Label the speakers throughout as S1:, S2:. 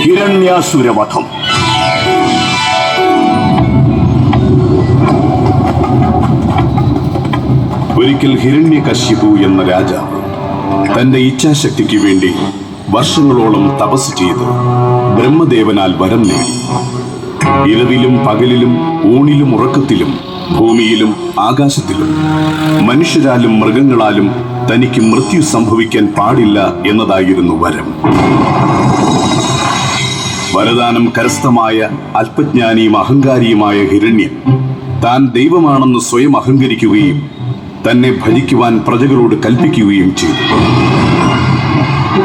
S1: ഹിരണ്യാസുരവധം. ഒരിക്കൽ ഹിരണ്യകശിപു എന്ന രാജാവ് തന്റെ ഇച്ഛാശക്തിക്ക് വേണ്ടി വർഷങ്ങളോളം തപസ് ചെയ്ത് ബ്രഹ്മദേവനാൽ വരം നേടി. ഇരവിലും പകലിലും ഊണിലും ഉറക്കത്തിലും ഭൂമിയിലും ആകാശത്തിലും മനുഷ്യരാലും മൃഗങ്ങളാലും തനിക്ക് മൃത്യു സംഭവിക്കാൻ പാടില്ല എന്നതായിരുന്നു വരം. വരദാനം കരസ്ഥമായ അല്പജ്ഞാനിയും അഹങ്കാരിയുമായ ഹിരണ്യൻ താൻ ദൈവമാണെന്ന് സ്വയം അഹങ്കരിക്കുകയും തന്നെ ഭജിക്കുവാൻ പ്രജകളോട് കൽപ്പിക്കുകയും ചെയ്തു.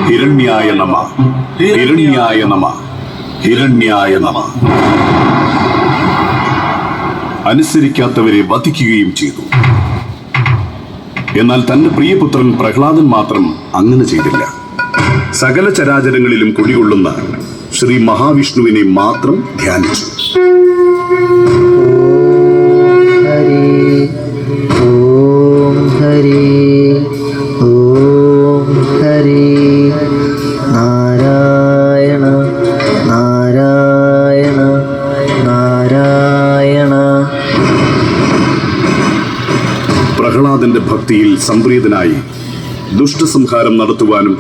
S1: ഹിരണ്യായ നമ, ഹിരണ്യായ നമ, ഹിരണ്യായ നമ. അനുസരിക്കാത്തവരെ വധിക്കുകയും ചെയ്തു. എന്നാൽ തന്റെ പ്രിയപുത്രൻ പ്രഹ്ലാദൻ മാത്രം അങ്ങനെ ചെയ്തില്ല. സകല ചരാചരങ്ങളിലും കുടികൊള്ളുന്ന ശ്രീ മഹാവിഷ്ണുവിനെ മാത്രം ധ്യാനിച്ചു.
S2: ഓം ഹരി ഓം ഹരി നാരായണ നാരായണ നാരായണ.
S1: പ്രഹ്ലാദന്റെ ഭക്തിയിൽ സംപ്രീതനായി ദുഷ്ടസംഹാരം നടത്തുവാനും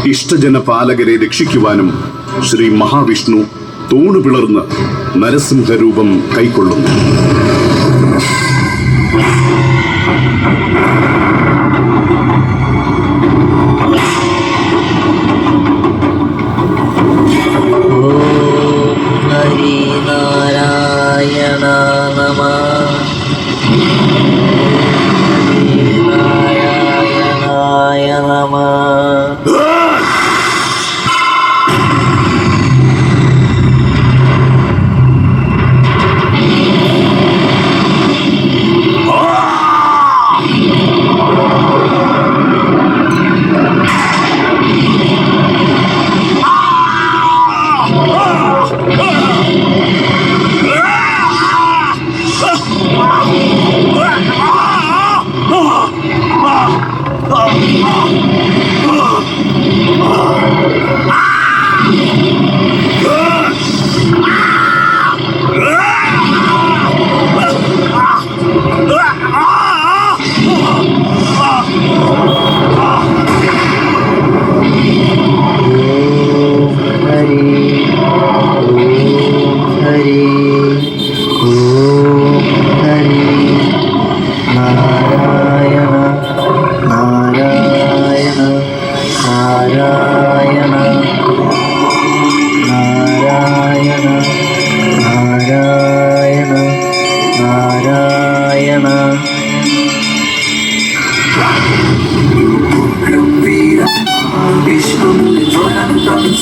S1: ഇഷ്ടജനപാലകരെ രക്ഷിക്കുവാനും ശ്രീ മഹാവിഷ്ണു തൂണു പിളർന്ന് നരസിംഹരൂപം കൈക്കൊള്ളുന്നു.
S2: ഹരിനാരായണ നമ. നാരായണായ നമ.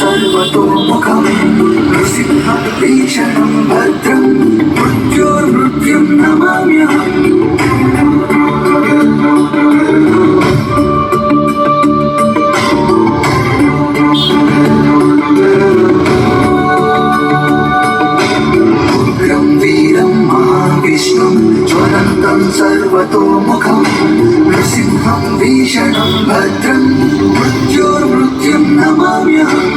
S3: सर्वतोमुखं नृसिंहं भीषणं भद्रं मृत्युर्मृत्युं नमाम्यहम्. उग्रं वीरं महाविष्णुं ज्वलन्तं सर्वतोमुखं नृसिंहं भीषणं भद्रं मृत्युर्मृत्युं नमाम्यहम्.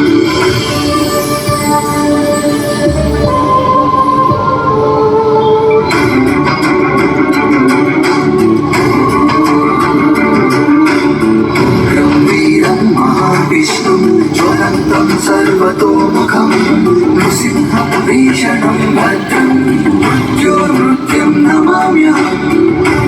S3: महाविष्णुं ज्वलन्तं सर्वतोमुखं नृसिंहं भीषणं भद्रं मृत्युर्मृत्युं नमाम्यहम्.